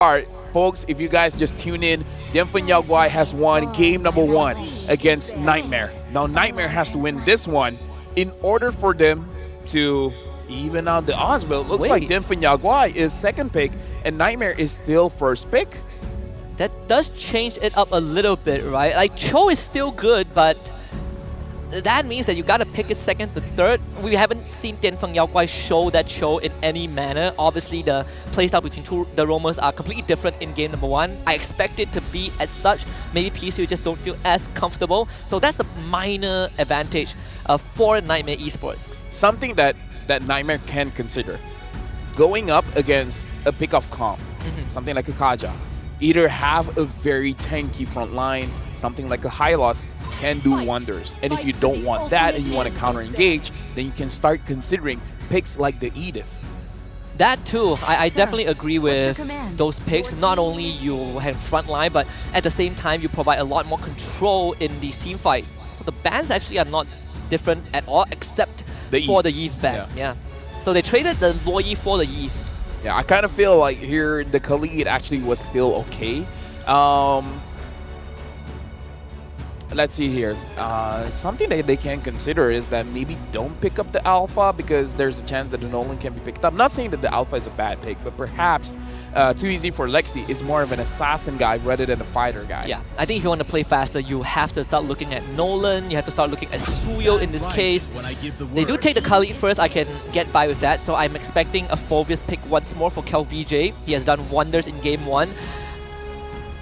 Alright, folks, if you guys just tune in, DFYG has won game number 1 against Nightmare. Now, Nightmare has to win this one in order for them to even out the odds. But it looks like DFYG is second pick and Nightmare is still first pick. That does change it up a little bit, right? Like, Cho is still good, but that means that you gotta pick it second to third. We haven't seen DFYG show that Cho in any manner. Obviously, the playstyle between the roamers are completely different in game number 1. I expect it to be as such. Maybe PC just don't feel as comfortable. So that's a minor advantage for Nightmare Esports. Something that Nightmare can consider. Going up against a pick-off comp, something like a Kaja. Either have a very tanky front line, something like a Hylos can do wonders. And if you don't want that and you want to counter-engage, then you can start considering picks like the Edith. That too, I definitely agree with those picks. Not only you have front line, but at the same time you provide a lot more control in these team fights. So the bans actually are not different at all, except for the Eve ban. Yeah. So they traded the Loyi for the Eve. Yeah, I kind of feel like here the Khalid actually was still okay. Let's see here. Something that they can consider is that maybe don't pick up the Alpha because there's a chance that the Nolan can be picked up. Not saying that the Alpha is a bad pick, but perhaps Too Easy for Lexi is more of an assassin guy rather than a fighter guy. Yeah, I think if you want to play faster, you have to start looking at Nolan. You have to start looking at Suyo in this case. They do take the Khalid first. I can get by with that. So I'm expecting a Phoveus pick once more for KelVJ. He has done wonders in game 1.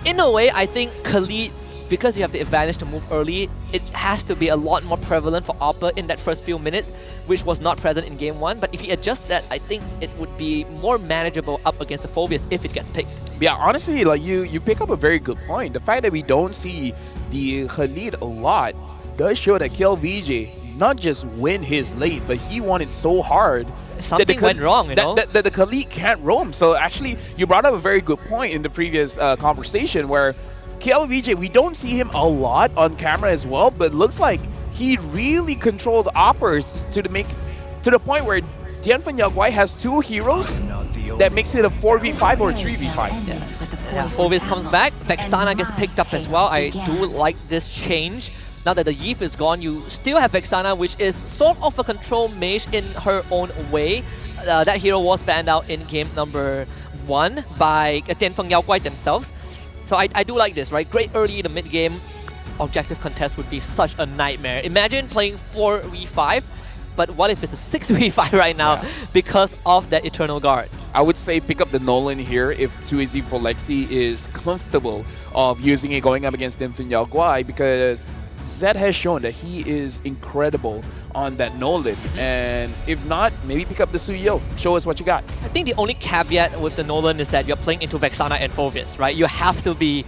In a way, I think Khalid, because you have the advantage to move early, it has to be a lot more prevalent for Oppa in that first few minutes, which was not present in game 1. But if he adjusts that, I think it would be more manageable up against the Phoveus if it gets picked. Yeah, honestly, like you pick up a very good point. The fact that we don't see the Khalid a lot does show that KelVJ not just win his lane, but he won it so hard. Something went wrong, you know? That the Khalid can't roam. So actually, you brought up a very good point in the previous conversation where KelVJ, we don't see him a lot on camera as well, but looks like he really controlled Oppers to the point where DFYG has 2 heroes that makes it a 4v5 or 3v5. Yeah, Phoveus comes back. Vexana gets picked up as well. I do like this change. Now that the Eve is gone, you still have Vexana, which is sort of a control mage in her own way. That hero was banned out in game number 1 by DFYG themselves. So I do like this, right? Great early in the mid-game objective contest would be such a nightmare. Imagine playing 4v5, but what if it's a 6v5 right now because of that Eternal Guard? I would say pick up the Nolan here if Too Easy for Lexi is comfortable of using it going up against DFYG, because Zed has shown that he is incredible on that Nolan, and if not, maybe pick up the Suyo. Show us what you got. I think the only caveat with the Nolan is that you're playing into Vexana and Phoveus, right? You have to be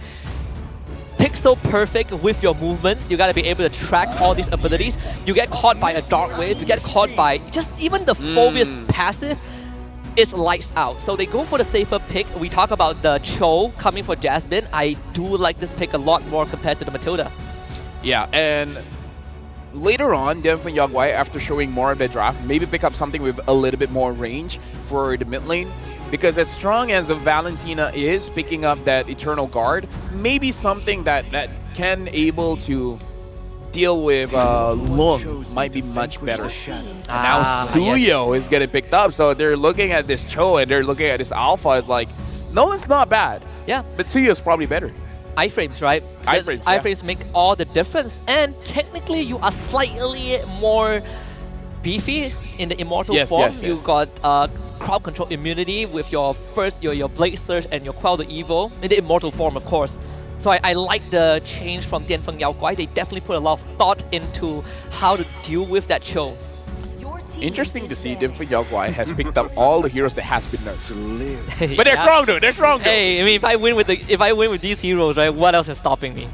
pixel perfect with your movements. You gotta be able to track all these abilities. You get caught by a Dark Wave, you get caught by just even the Phoveus passive, is lights out. So they go for the safer pick. We talk about the Cho coming for Jasmine. I do like this pick a lot more compared to the Matilda. Yeah, and later on, DFYG, after showing more of the draft, maybe pick up something with a little bit more range for the mid lane. Because as strong as Valentina is, picking up that Eternal Guard, maybe something that can able to deal with Lung might be much better. Now Suyo is getting picked up, so they're looking at this Cho and they're looking at this Alpha as like, Nolan's not bad. Yeah. But Suyo's probably better. Iframes, right? Iframes, Iframes make all the difference, and technically you are slightly more beefy in the Immortal form. You got crowd control immunity with your your Blade Surge and your Quell the Evil in the Immortal form, of course. So I like the change from DFYG. They definitely put a lot of thought into how to deal with that Cho. Interesting to see DFYG has picked up all the heroes that has been nerfed. But they're strong though, they're strong though. Hey, I mean, if I win with these heroes, right, what else is stopping me?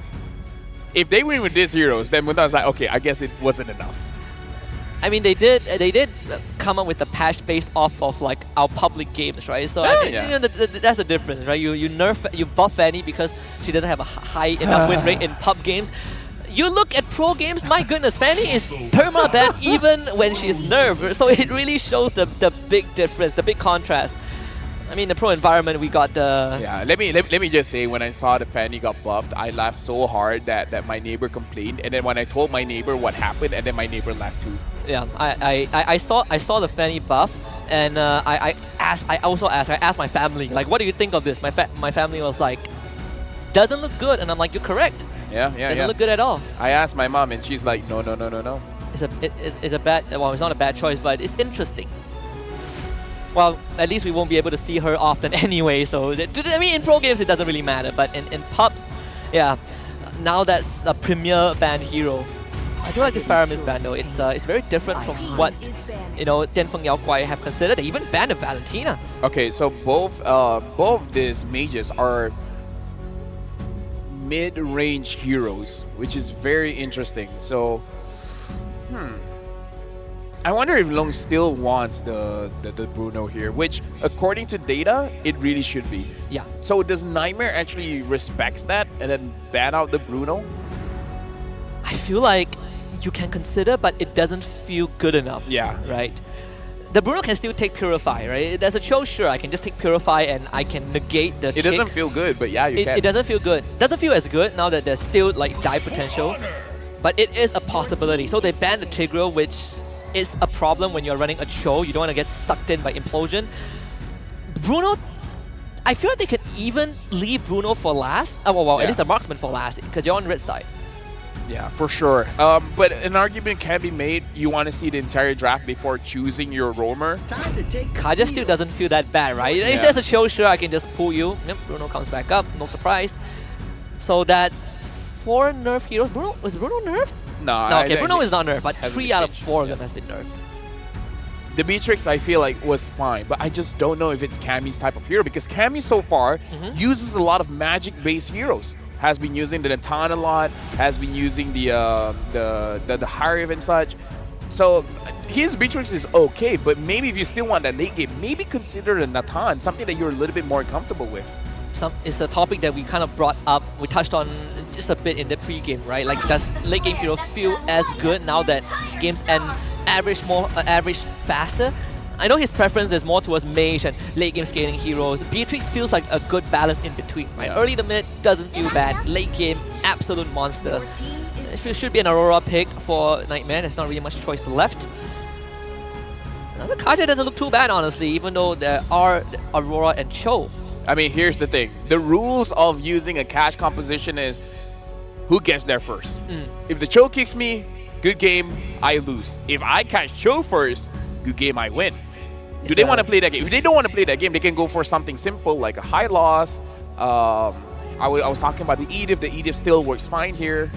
If they win with these heroes, then Munda's like, okay, I guess it wasn't enough. I mean, they did come up with a patch based off of like our public games, right? So I think, you know, that's the difference, right? You buff Fanny because she doesn't have a high enough win rate in pub games. You look at pro games, my goodness, Fanny is perma-banned even when she's nerfed. So it really shows the big difference, the big contrast. I mean, the pro environment, we got the... Yeah, let me just say, when I saw the Fanny got buffed, I laughed so hard that my neighbor complained, and then when I told my neighbor what happened, and then my neighbor laughed too. Yeah, I saw the Fanny buff, and I asked my family, like, what do you think of this? My family was like, doesn't look good, and I'm like, you're correct. Yeah. Doesn't look good at all. I asked my mom, and she's like, no. It's a bad, well, it's not a bad choice, but it's interesting. Well, at least we won't be able to see her often anyway, so I mean, in pro games it doesn't really matter, but in pubs, yeah, now that's a premier banned hero. I do like this Paramis ban though. It's very different from what, you know, Dianfeng Yaoguai have considered. They even banned a Valentina. Okay, so both these mages are mid-range heroes, which is very interesting. So, I wonder if Long still wants the Bruno here, which according to data, it really should be. Yeah. So does Nightmare actually respects that and then ban out the Bruno? I feel like you can consider, but it doesn't feel good enough. Yeah. Right? The Bruno can still take Purify, right? There's a Cho, sure, I can just take Purify and I can negate the It doesn't feel good, but yeah, you can. It doesn't feel good. Doesn't feel as good now that there's still like die potential, but it is a possibility. So they banned the Tigreal, which is a problem when you're running a Cho. You don't want to get sucked in by Implosion. Bruno, I feel like they could even leave Bruno for last. Oh, well, at least the Marksman for last, because you're on red side. Yeah, for sure. But an argument can be made. You want to see the entire draft before choosing your roamer. Kaja still doesn't feel that bad, right? Yeah. If there's a Cho, sure, I can just pull you. Yep, Bruno comes back up, no surprise. So that's 4 nerf heroes. Was Bruno nerfed? No, okay, Bruno is not nerfed, but hasn't 3 been out of changed. 4 of them has been nerfed. The Beatrix, I feel like, was fine, but I just don't know if it's Cammy's type of hero, because Cammy so far uses a lot of magic-based heroes. Has been using the Natan a lot, has been using the Harriv and such. So his Beatrix is okay, but maybe if you still want that late game, maybe consider the Natan, something that you're a little bit more comfortable with. It's a topic that we kind of brought up, we touched on just a bit in the pre-game, right? Like, does late game hero feel as good now that games end average faster? I know his preference is more towards mage and late game scaling heroes. Beatrix feels like a good balance in between, right? Yeah. Early to mid doesn't feel bad, late game absolute monster. It should be an Aurora pick for Nightmare. There's not really much choice left. The Kaja doesn't look too bad, honestly, even though there are Aurora and Cho. I mean, here's the thing. The rules of using a cash composition is who gets there first. If the Cho kicks me, good game, I lose. If I catch Cho first, good game, I win. Do they want to play that game? If they don't want to play that game, they can go for something simple like a high loss. I was talking about the Edith. The Edith still works fine here.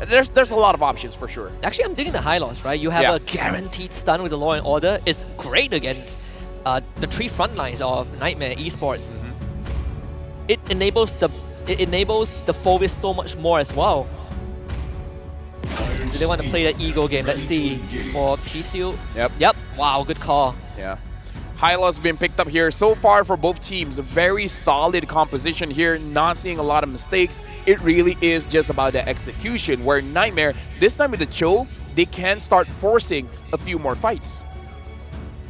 There's a lot of options for sure. Actually, I'm digging the high loss, right? You have a guaranteed stun with the Law and Order. It's great against the 3 front lines of Nightmare Esports. It enables the Phovis so much more as well. Do they want to play that ego game? Let's see. For PCU. Yep. Wow, good call. Yeah. Hyla's been picked up here. So far for both teams, a very solid composition here. Not seeing a lot of mistakes. It really is just about the execution, where Nightmare, this time with the Cho, they can start forcing a few more fights.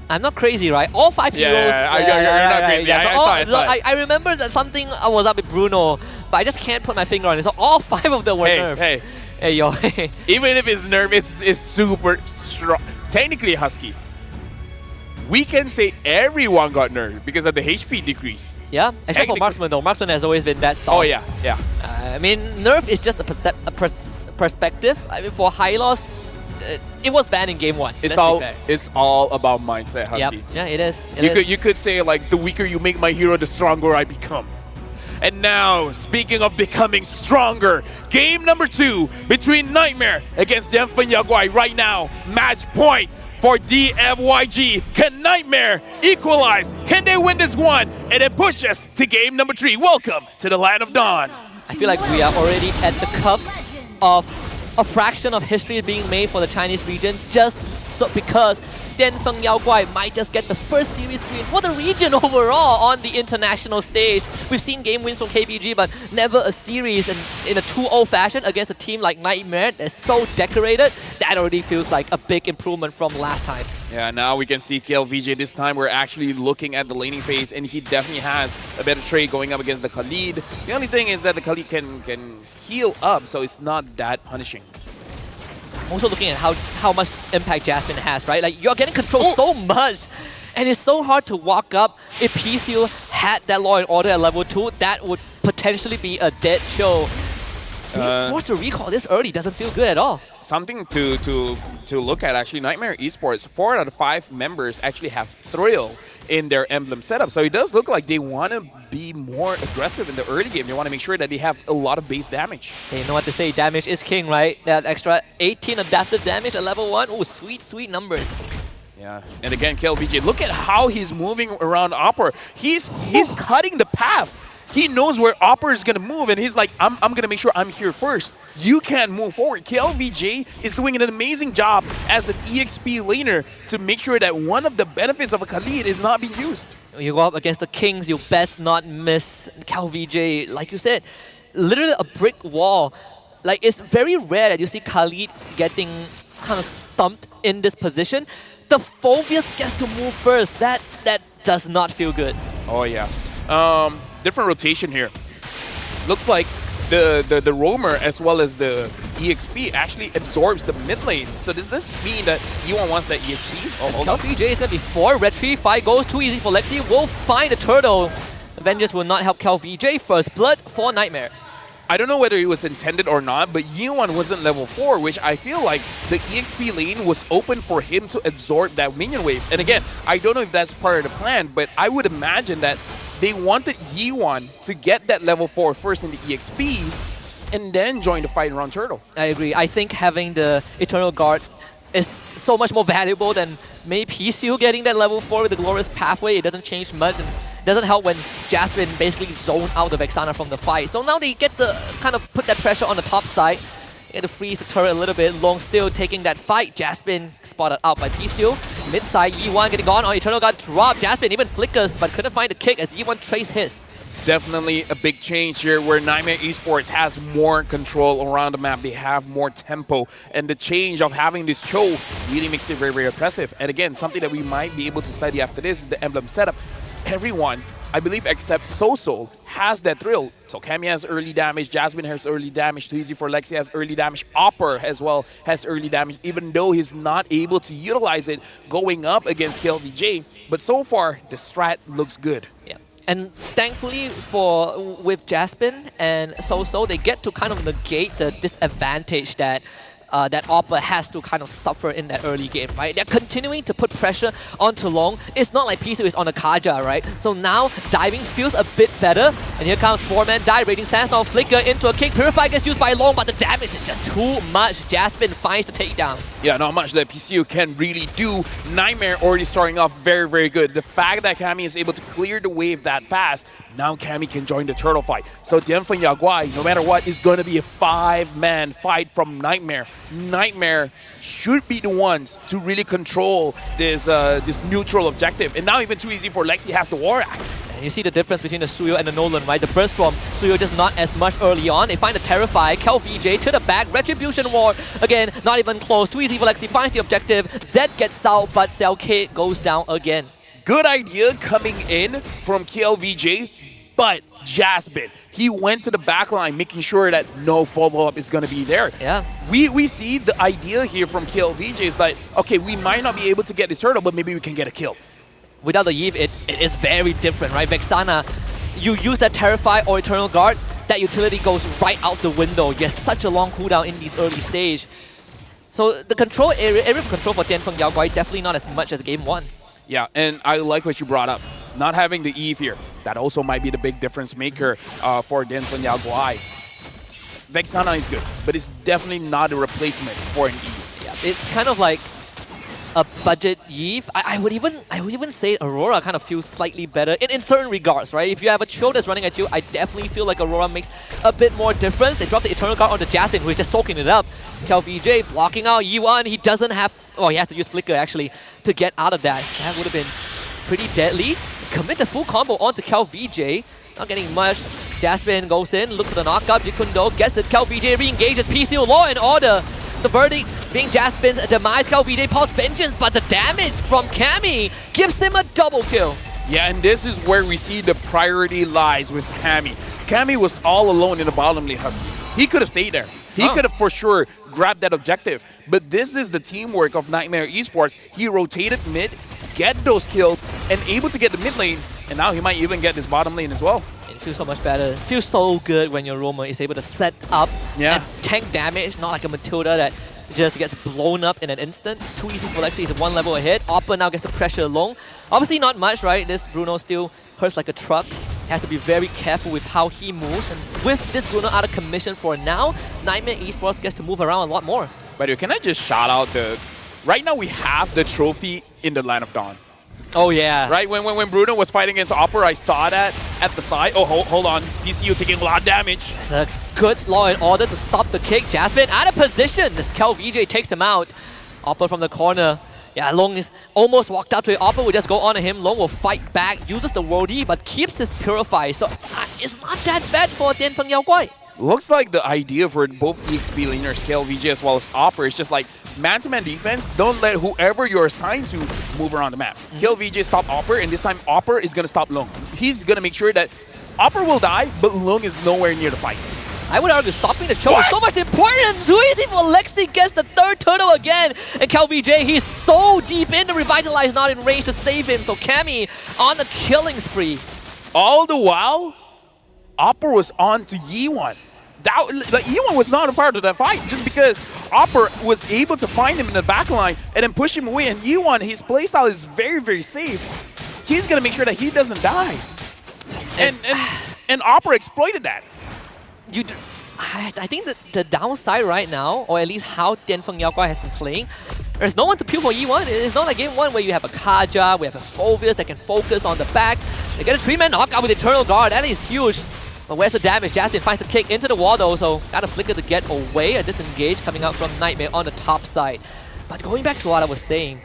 I'm not crazy, right? All 5 heroes. You're not crazy. I remember that something was up with Bruno, but I just can't put my finger on it. So all 5 of them were nerfed. Hey, yo. Even if it's nerf, it's super strong. Technically Husky. We can say everyone got nerfed because of the HP decrease. Yeah, except for Marksman though. Marksman has always been that solid. Oh yeah. I mean, nerf is just a perspective. I mean, for high loss, it was banned in game 1. It's all about mindset, Husky. Yep. Yeah, it is. You could say like, the weaker you make my hero, the stronger I become. And now, speaking of becoming stronger, game number 2 between Nightmare against Dianfeng Yaoguai right now. Match point for DFYG. Can Nightmare equalize? Can they win this one? And then push us to game number 3. Welcome to the Land of Dawn. I feel like we are already at the cusp of a fraction of history being made for the Chinese region, just because Dianfeng Yaoguai might just get the first series win for the region overall on the international stage. We've seen game wins from KVG, but never a series in a 2-0 fashion against a team like Nightmare that's so decorated. That already feels like a big improvement from last time. Yeah, now we can see KLVJ. This time we're actually looking at the laning phase, and he definitely has a better trade going up against the Khalid. The only thing is that the Khalid can heal up, so it's not that punishing. Also looking at how much impact Jasmine has, right? Like, you're getting control so much, and it's so hard to walk up. If PCU had that Law and Order at level 2, that would potentially be a dead show. Forced to recall this early doesn't feel good at all. Something to look at, actually. Nightmare Esports, 4 out of 5 members actually have Thrill in their emblem setup. So it does look like they want to be more aggressive in the early game. They want to make sure that they have a lot of base damage. Hey, you know what to say, damage is king, right? That extra 18 adaptive damage at level 1. Oh, sweet, sweet numbers. Yeah, and again, KLVJ, look at how he's moving around Opera. He's cutting the path. He knows where Opera is going to move, and he's like, I'm going to make sure I'm here first. You can't move forward. KLVJ is doing an amazing job as an EXP laner to make sure that one of the benefits of a Khalid is not being used. You go up against the Kings, you best not miss KLVJ. Like you said, literally a brick wall. Like, it's very rare that you see Khalid getting kind of stumped in this position. The Phoveus gets to move first. That does not feel good. Oh, yeah. Different rotation here. Looks like the roamer as well as the EXP actually absorbs the mid lane. So does this mean that E1 wants that EXP? Oh, hold up. KLVJ is going to be 4. Retrieve 5 goes. Too easy for Lexi. Will find the turtle. Avengers will not help KLVJ. First blood for Nightmare. I don't know whether it was intended or not, but Yi1 wasn't level 4, which I feel like the EXP lane was open for him to absorb that minion wave. And again, I don't know if that's part of the plan, but I would imagine that they wanted Yi1 to get that level 4 first in the EXP and then join the fight around Turtle. I agree. I think having the Eternal Guard is so much more valuable than maybe PCU getting that level 4 with the Glorious Pathway. It doesn't change much, and it doesn't help when Jasmine basically zoned out the Vexana from the fight. So now they get to kind of put that pressure on the top side. Get to freeze the turret a little bit. Long still taking that fight. Jasmine spotted out by PCU. Mid side, Yi1 getting gone on Eternal Guard drop. Jasmine even flickers, but couldn't find the kick as Yi1 traced his. Definitely a big change here where Nightmare Esports has more control around the map. They have more tempo, and the change of having this Cho really makes it very, very impressive. And again, something that we might be able to study after this is the emblem setup. Everyone, I believe except Soso, has that thrill. So Cammy has early damage, Jasmine has early damage, Too Easy for Lexi has early damage, Opper as well has early damage, even though he's not able to utilize it going up against KLVJ. But so far, the strat looks good. Yeah. And thankfully with Jasmine and Soso, they get to kind of negate the disadvantage that that Oppa has to kind of suffer in that early game, right? They're continuing to put pressure onto Long. It's not like PCU is on a Kaja, right? So now diving feels a bit better. And here comes 4-man dive, raiding Sandstorm, flicker into a kick. Purify gets used by Long, but the damage is just too much. Jasmine finds the takedown. Yeah, not much that PCU can really do. Nightmare already starting off very, very good. The fact that Cammy is able to clear the wave that fast, now Cammy can join the turtle fight. So Dianfeng Yaoguai, no matter what, is going to be a 5-man fight from Nightmare. Nightmare should be the ones to really control this this neutral objective. And now even Too Easy for Lexi has the War Axe. And you see the difference between the Suyo and the Nolan, right? The burst from Suyo just not as much early on. They find the Terrify, KLVJ to the back, Retribution War. Again, not even close. Too Easy for Lexi finds the objective. Zed gets out, but Cellkate goes down again. Good idea coming in from KLVJ, but Jasmine, he went to the back line making sure that no follow-up is going to be there. Yeah. We see the idea here from KLVJ is like, okay, we might not be able to get this turtle, but maybe we can get a kill. Without the Eve, it is very different, right? Vexana, you use that Terrify or Eternal Guard, that utility goes right out the window. You have such a long cooldown in these early stage. So the control area of control for Dianfeng Yaoguai definitely not as much as game 1. Yeah, and I like what you brought up. Not having the Eve here, that also might be the big difference maker for Dianfeng Yaoguai. Vexana is good, but it's definitely not a replacement for an Eve. Yeah, it's kind of like a budget Eve. I would even say Aurora kind of feels slightly better in certain regards, right? If you have a Cho that's running at you, I definitely feel like Aurora makes a bit more difference. They drop the Eternal Guard onto Jasmine, who is just soaking it up. KLVJ blocking out Yi1. He doesn't have Oh, he has to use Flicker actually to get out of that. That would have been pretty deadly. Commit the full combo onto CalVJ. Not getting much. Jasmine goes in, looks for the knockup. Jikundo gets it. CalVJ re-engages. PC Law in order. The verdict being Jasmine's demise. CalVJ pulls vengeance, but the damage from Cammy gives him a double kill. Yeah, and this is where we see the priority lies with Cammy. Cammy was all alone in the bottom lane, Husky. He could have stayed there. He could have for sure grabbed that objective. But this is the teamwork of Nightmare Esports. He rotated mid, get those kills, and able to get the mid lane. And now he might even get this bottom lane as well. It feels so much better. It feels so good when your roamer is able to set up and tank damage, not like a Matilda that just gets blown up in an instant. Too easy for Lexi. He's one level ahead. Oppa now gets the pressure along. Obviously not much, right? This Bruno still hurts like a truck. He has to be very careful with how he moves. And with this Bruno out of commission for now, Nightmare Esports gets to move around a lot more. By the way, can I just shout out the... Right now we have the trophy in the Land of Dawn. Oh, yeah. Right? When Bruno was fighting against Opera, I saw that at the side. Oh, hold on. DCU taking a lot of damage. It's a good Law and Order to stop the kick. Jasmine out of position. This CalVJ takes him out. Oppa from the corner. Yeah, Long is almost walked out to it. Oppa will just go on to him. Long will fight back, uses the Wordy, but keeps his Purify. So it's not that bad for Dianfeng Yaoguai. Looks like the idea for both EXP laners, CalVJ as well as Opera, is just like man-to-man defense. Don't let whoever you're assigned to move around the map. CalVJ stop Opera, and this time Opera is going to stop Long. He's going to make sure that Opera will die, but Long is nowhere near the fight. I would argue stopping the choke is so much important. Too easy for Lexi gets the third turtle again. And CalVJ, he's so deep in the Revitalize, not in range to save him. So Cammy on the killing spree. All the while, Opera was on to Yi1. Yi1 was not a part of that fight just because Opera was able to find him in the backline and then push him away. And Yi1, his playstyle is very, very safe. He's going to make sure that he doesn't die. And Opera exploited that. I think that the downside right now, or at least how Dianfeng Yaoguai has been playing, there's no one to peel for E1. It's not like game 1 where you have a Kaja, we have a Phoveus that can focus on the back. They get a 3-man knockout with Eternal Guard. That is huge. But where's the damage? Jasmine finds the kick into the wall though, so got a Flicker to get away. A disengage coming out from Nightmare on the top side. But going back to what I was saying,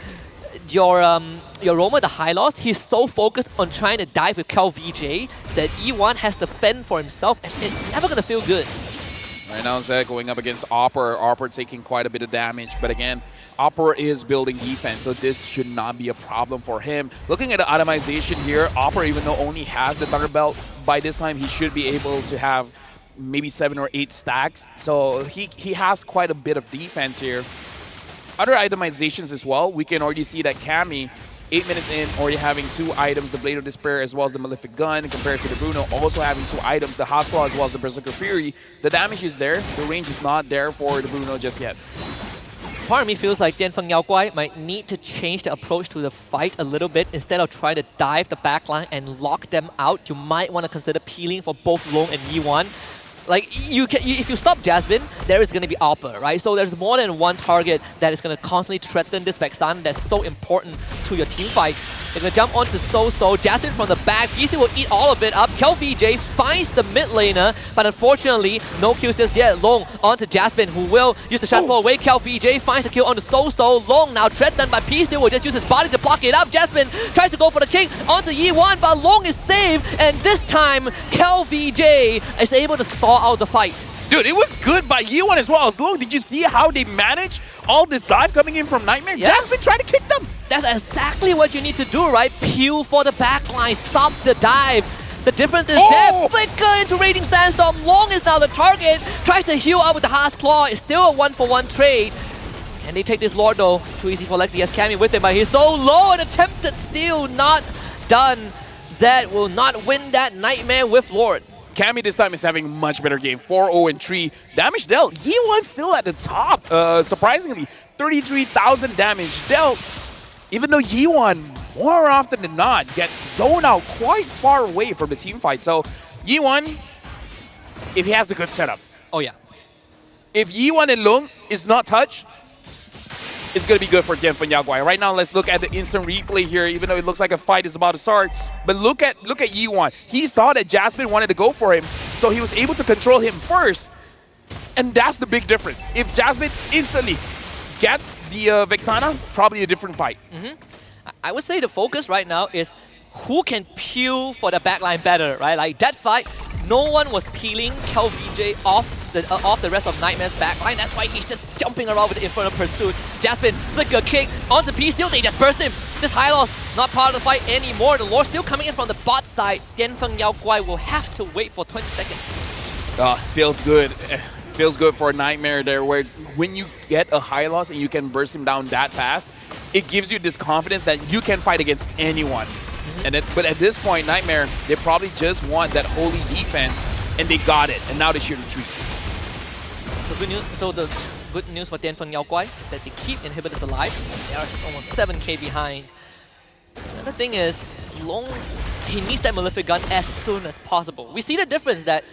your Roma, the High Lost, he's so focused on trying to dive with CalVJ that E1 has to fend for himself, and it's never gonna feel good. Right now, Zed going up against Opera. Opera taking quite a bit of damage, but again, Opera is building defense, so this should not be a problem for him. Looking at the itemization here, Opera, even though only has the Thunder Belt, by this time he should be able to have maybe 7 or 8 stacks. So he has quite a bit of defense here. Other itemizations as well, we can already see that Cammy, 8 minutes in, already having 2 items, the Blade of Despair as well as the Malefic Gun, compared to the Bruno, also having 2 items, the Hospital as well as the Berserker Fury. The damage is there, the range is not there for the Bruno just yet. Part of me feels like Dianfeng Yaoguai might need to change the approach to the fight a little bit. Instead of trying to dive the backline and lock them out, you might want to consider peeling for both Long and Yi1. Like, if you stop Jasmine, there is going to be Oppa, right? So there's more than one target that is going to constantly threaten this Vexan that's so important to your team fight. They're going to jump onto So. Jasmine from the back. GC will eat all of it up. CalVJ finds the mid laner, but unfortunately, no kills just yet. Long onto Jasmine, who will use the shot away. CalVJ finds the kill onto So. Long now threatened by PC will just use his body to block it up. Jasmine tries to go for the kick onto Yi1, but Long is saved, and this time, CalVJ is able to stall out the fight. Dude, it was good by Yi1 as well. As long, did you see how they managed all this dive coming in from Nightmare? Yeah. Jasmine tried to kick them. That's exactly what you need to do, right? Peel for the backline, stop the dive. The difference is there. Flicker into Raging Sandstorm. Long is now the target. Tries to heal up with the Heart's Claw. It's still a 1-for-1 trade. Can they take this Lord though? Too easy for Lexi. He has Cammy with him, but he's so low. An attempted steal, not done. Zed will not win that Nightmare with Lord. Cammy this time is having a much better game. 4-0-3. Damage dealt. Yi1 still at the top. Surprisingly, 33,000 damage dealt. Even though Yi1, more often than not, gets zoned out quite far away from the team fight. So Yi1, if he has a good setup. Oh yeah. If Yi1 and Lung is not touched, it's going to be good for Dianfeng Yaoguai. Right now, let's look at the instant replay here, even though it looks like a fight is about to start. But look at Yi1. He saw that Jasmine wanted to go for him, so he was able to control him first. And that's the big difference. If Jasmine instantly gets the Vexana, probably a different fight. I would say the focus right now is who can peel for the backline better, right? Like that fight, no one was peeling KVJ off the rest of Nightmare's backline. That's why he's just jumping around with the Infernal Pursuit. Jasmine, flicker kick onto P-Steel, they just burst him. This high loss, not part of the fight anymore. The Lord still coming in from the bot side. Dianfeng Yao Guai will have to wait for 20 seconds. Feels good. Feels good for a Nightmare there, where when you get a high loss and you can burst him down that fast, it gives you this confidence that you can fight against anyone. But at this point, Nightmare, they probably just want that holy defense, and they got it, and now they should retreat. So the good news for Dianfeng Yao Guai is that they keep inhibitors alive. They are almost 7k behind. Another thing is, Long, he needs that Malefic Gun as soon as possible. We see the difference that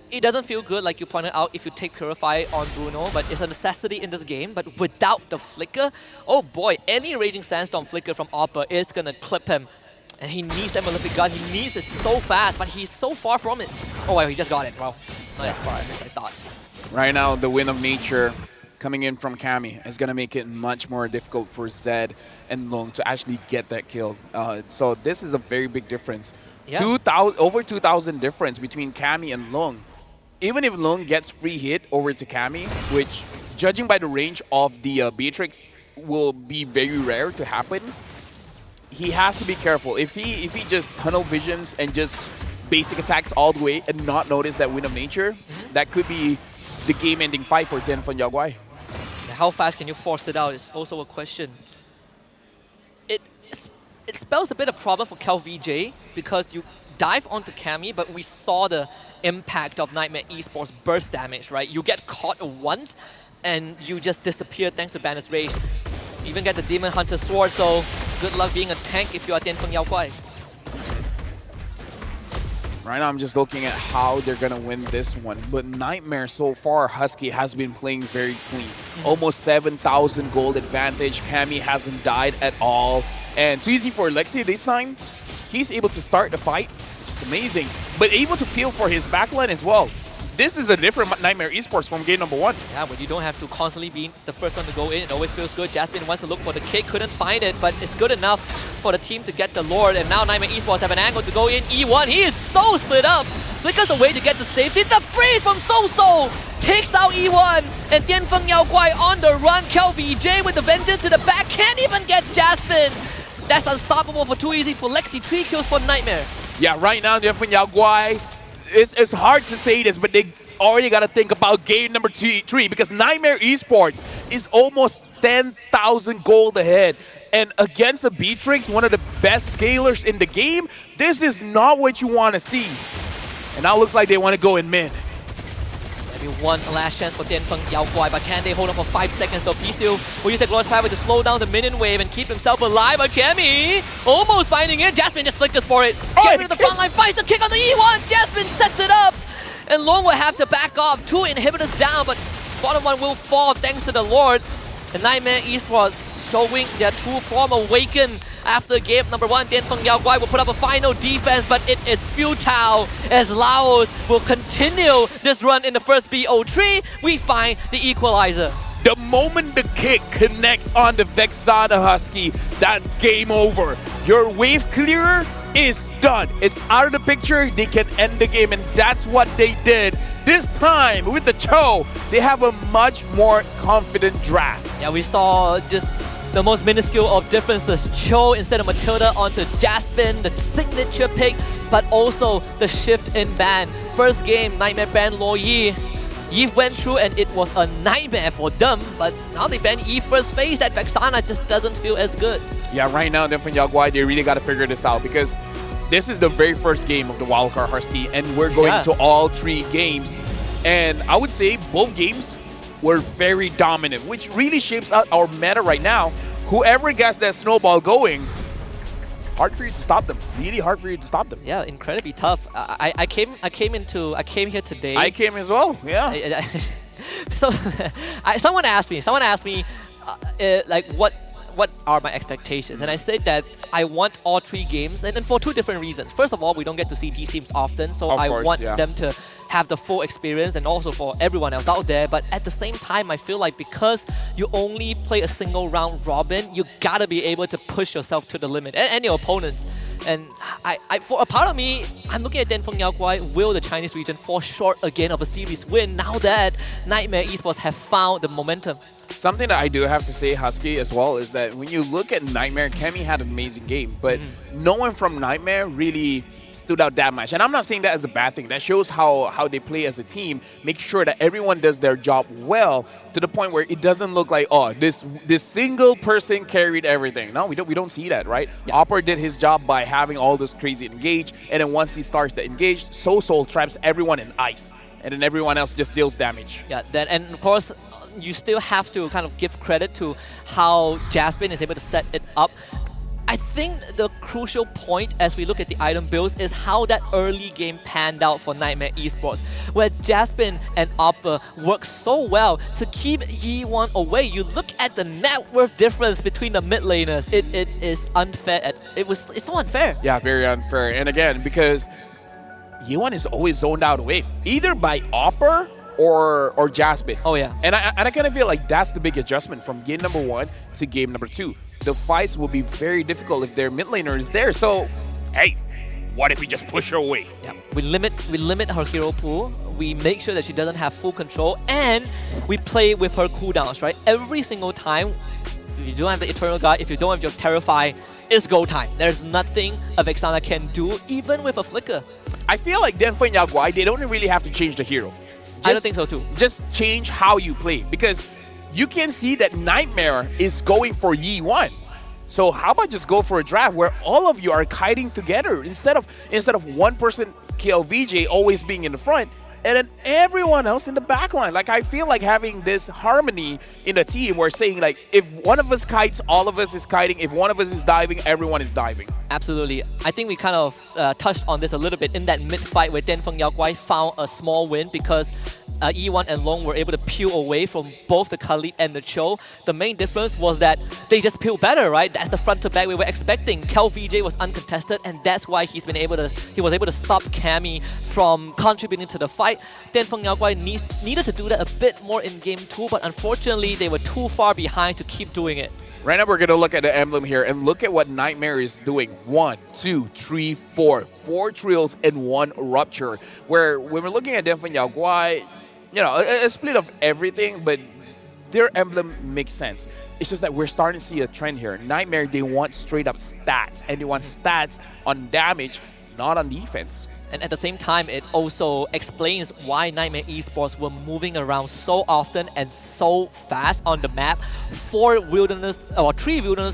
it doesn't feel good, like you pointed out, if you take Purify on Bruno, but it's a necessity in this game. But without the Flicker, oh boy, any Raging Sandstorm Flicker from Oppa is gonna clip him. And he needs that Malefic Gun, he needs it so fast, but he's so far from it. Oh wow, he just got it, wow. Not as far as I thought. Right now, the Wind of Nature coming in from Cammy is gonna make it much more difficult for Zed and Long to actually get that kill. So this is a very big difference. Yeah. Over 2,000 difference between Cammy and Long. Even if Long gets free hit over to Cammy, which, judging by the range of the Beatrix, will be very rare to happen, he has to be careful. If he just tunnel visions and just basic attacks all the way and not notice that Wind of Nature, that could be the game-ending fight for Dianfeng Yao Guai. How fast can you force it out is also a question. It spells a bit of problem for KVJ because you dive onto Cammy, but we saw the impact of Nightmare Esports burst damage, right? You get caught once and you just disappear thanks to Banner's Rage. You even get the Demon Hunter Sword, so good luck being a tank if you are Dianfeng Yao Guai. Right now I'm just looking at how they're gonna win this one, but Nightmare so far, Husky has been playing very clean. Almost 7,000 gold advantage, Cammy hasn't died at all, and too easy for Alexi this time. He's able to start the fight, which is amazing, but able to peel for his backline as well. This is a different Nightmare Esports from game number 1. Yeah, but you don't have to constantly be the first one to go in. It always feels good. Jasmine wants to look for the kick, couldn't find it, but it's good enough for the team to get the Lord. And now Nightmare Esports have an angle to go in. E1, he is so split up. Flickers away to get the safety. The freeze from So takes out E1. And Dianfeng Yao Guai on the run. KVJ with the vengeance to the back. Can't even get Jasmine. That's unstoppable for too easy for Lexi. 3 kills for Nightmare. Yeah, right now Dianfeng Yao Guai, it's hard to say this, but they already got to think about game number 3 because Nightmare Esports is almost 10,000 gold ahead. And against a Beatrix, one of the best scalers in the game, this is not what you want to see. And now it looks like they want to go in mid. Maybe one last chance for Dianfeng Yao Guai, but can they hold on for 5 seconds? So P-Steel will use the Glorious Pathway to slow down the minion wave and keep himself alive. But Cammy almost finding it. Jasmine just flickers for it. Get rid of the front line, finds the kick on the E1. Jasmine sets it up. And Long will have to back off. 2 inhibitors down, but bottom one will fall thanks to the Lord. And Nightmare Esports showing their true form awaken after game number 1. Dianfeng Yao Guai will put up a final defense, but it is futile as Laos will continue this run in the first BO3. We find the equalizer. The moment the kick connects on the Vexana Husky, that's game over. Your wave clearer is done. It's out of the picture. They can end the game, and that's what they did. This time, with the Cho, they have a much more confident draft. Yeah, we saw just the most minuscule of differences. Cho instead of Matilda onto Jasmine, the signature pick, but also the shift in ban. First game, Nightmare banned Lo Yi. Yi went through and it was a nightmare for them, but now they ban Yi first phase. That Vexana just doesn't feel as good. Yeah, right now, Dianfeng Yao Guai, they really got to figure this out because this is the very first game of the Wildcard Husky, and we're going to all 3 games. And I would say both games were very dominant, which really shapes out our meta right now. Whoever gets that snowball going, hard for you to stop them. Really hard for you to stop them. Yeah, incredibly tough. I came here today. I came as well. Yeah. So someone asked me like what are my expectations, and I said that I want all 3 games, and for 2 different reasons. First of all, we don't get to see these teams often, so I want them to have the full experience and also for everyone else out there. But at the same time, I feel like because you only play a single round robin, you gotta be able to push yourself to the limit and your opponents. And for a part of me, I'm looking at Denfeng Yaoguai. Will the Chinese region fall short again of a series win now that Nightmare Esports have found the momentum? Something that I do have to say, Husky, as well, is that when you look at Nightmare, Kemi had an amazing game, but no one from Nightmare really stood out that much. And I'm not saying that as a bad thing. That shows how they play as a team, make sure that everyone does their job well to the point where it doesn't look like, oh, this single person carried everything. No, we don't see that, right? Yeah. Opper did his job by having all this crazy engage, and then once he starts to engage, Soul traps everyone in ice, and then everyone else just deals damage. Yeah, and of course, you still have to kind of give credit to how Jasmine is able to set it up. I think the crucial point as we look at the item builds is how that early game panned out for Nightmare Esports, where Jasmine and Oppa work so well to keep Yi1 away. You look at the net worth difference between the mid laners. It is unfair. It's so unfair. Yeah, very unfair. And again, because Yi1 is always zoned out away, either by Opper or Jasmine. Oh yeah. And I kind of feel like that's the big adjustment from game number 1 to game number 2. The fights will be very difficult if their mid laner is there. So, hey, what if we just push her away? Yeah. We limit her hero pool. We make sure that she doesn't have full control, and we play with her cooldowns, right? Every single time, if you don't have the Eternal Guard, if you don't have your Terrify, it's go time. There's nothing a Vexana can do, even with a flicker. I feel like Denfeng Yaoguai, they don't really have to change the hero. I don't think so too. Just change how you play, because you can see that Nightmare is going for Yi1. So how about just go for a draft where all of you are kiting together instead of one person, KLVJ, always being in the front, and then everyone else in the back line. Like, I feel like having this harmony in the team where saying, like, if one of us kites, all of us is kiting. If one of us is diving, everyone is diving. Absolutely. I think we kind of touched on this a little bit in that mid-fight where Denfeng Yaoguai found a small win because E1 and Long were able to peel away from both the Khalid and the Cho. The main difference was that they just peeled better, right? That's the front to back we were expecting. KLVJ was uncontested, and that's why he was able to stop Cammy from contributing to the fight. Denfeng Yaoguai needed to do that a bit more in game 2, but unfortunately they were too far behind to keep doing it. Right now we're going to look at the emblem here and look at what Nightmare is doing. 1, 2, 3, 4. 4 trills and 1 rupture. Where when we're looking at Denfeng Yaoguai, you know, a split of everything, but their emblem makes sense. It's just that we're starting to see a trend here. Nightmare, they want straight up stats, and they want stats on damage, not on defense. And at the same time, it also explains why Nightmare Esports were moving around so often and so fast on the map. 3 Wilderness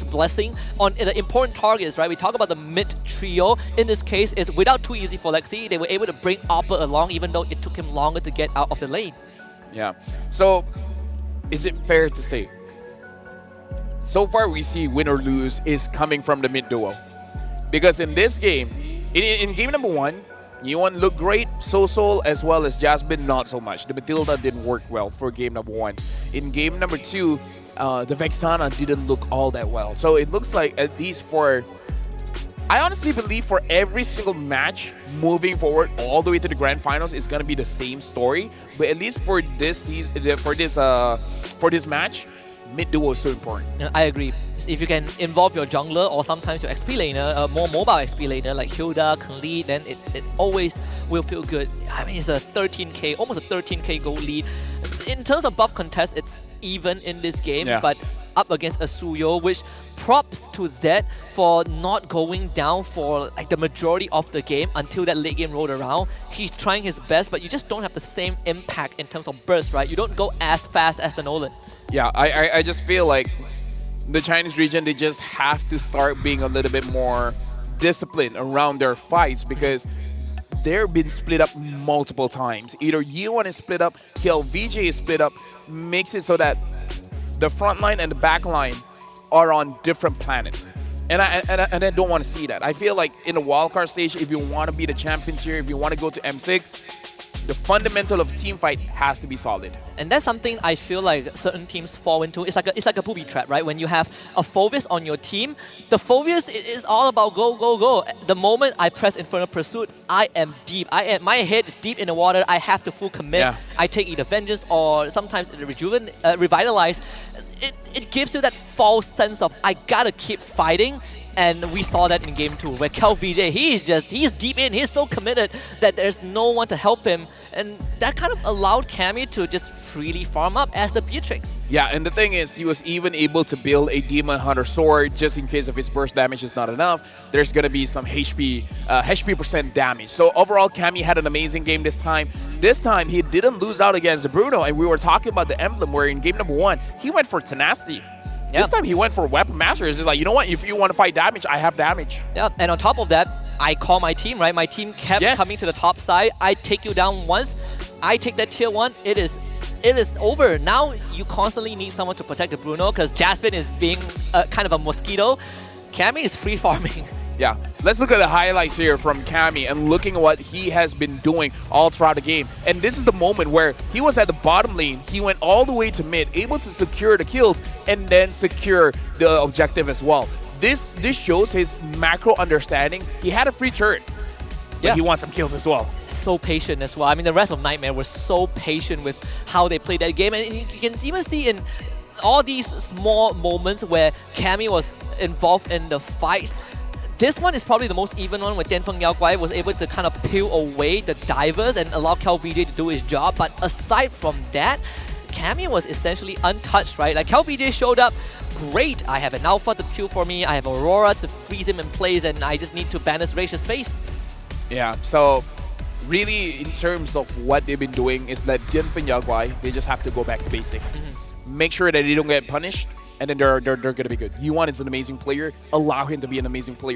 Blessing on the important targets, right? We talk about the mid trio. In this case, it's without too easy for Lexi. They were able to bring Oppa along, even though it took him longer to get out of the lane. Yeah. So, is it fair to say, so far we see win or lose is coming from the mid duo? Because in this game, in game number 1, Yi1 looked great, Soul as well as Jasmine not so much. The Matilda didn't work well for game number 1. In game number 2, the Vexana didn't look all that well. So it looks like at least I honestly believe for every single match moving forward all the way to the grand finals is gonna be the same story. But at least for this season, for this match, mid duo is so important. I agree. If you can involve your jungler or sometimes your XP laner, a more mobile XP laner like Hilda, Khalid, then it always will feel good. I mean, it's a 13k, almost a 13k gold lead. In terms of buff contest, it's even in this game, yeah. But up against Asuyo, which props to Zed for not going down for like the majority of the game until that late game rolled around. He's trying his best, but you just don't have the same impact in terms of burst, right? You don't go as fast as the Nolan. Yeah, I just feel like the Chinese region, they just have to start being a little bit more disciplined around their fights, because they've been split up multiple times. Either Yi1 is split up, KLVJ is split up, makes it so that the front line and the back line are on different planets. And I don't want to see that. I feel like in the wildcard stage, if you want to be the champions here, if you want to go to M6, the fundamental of team fight has to be solid. And that's something I feel like certain teams fall into. It's like a booby trap, right? When you have a Phovis on your team, the Phovis is all about go, go, go. The moment I press Infernal Pursuit, I am deep. My head is deep in the water. I have to full commit. Yeah. I take either Vengeance or sometimes Revitalize. It gives you that false sense of I gotta keep fighting. And we saw that in game 2, where CalVJ, he's deep in, he's so committed that there's no one to help him. And that kind of allowed Cammy to just freely farm up as the Beatrix. Yeah, and the thing is, he was even able to build a Demon Hunter sword just in case if his burst damage is not enough. There's gonna be some HP percent damage. So overall, Cammy had an amazing game this time. This time, he didn't lose out against Bruno, and we were talking about the emblem where in game number 1, he went for Tenacity. Yep. This time he went for Weapon Master. It's just like, you know what? If you want to fight damage, I have damage. Yeah, and on top of that, I call my team, right? My team kept coming to the top side. I take you down once. I take that tier 1. It is over. Now you constantly need someone to protect the Bruno because Jasmine is being kind of a mosquito. Cammy is free farming. Yeah, let's look at the highlights here from Cammy and looking at what he has been doing all throughout the game. And this is the moment where he was at the bottom lane, he went all the way to mid, able to secure the kills and then secure the objective as well. This shows his macro understanding. He had a free turret, but he wants some kills as well. So patient as well. I mean, the rest of Nightmare was so patient with how they played that game. And you can even see in all these small moments where Cammy was involved in the fights. This one is probably the most even one where Dianfeng Yaoguai was able to kind of peel away the divers and allow CalVJ to do his job. But aside from that, Cammy was essentially untouched, right? Like CalVJ showed up, great, I have an Alpha to kill for me, I have Aurora to freeze him in place, and I just need to banish Rach's face. Yeah, so really in terms of what they've been doing is that Dianfeng Yaoguai, they just have to go back to basic. Make sure that they don't get punished, and then they're gonna be good. Yuan is an amazing player. Allow him to be an amazing player.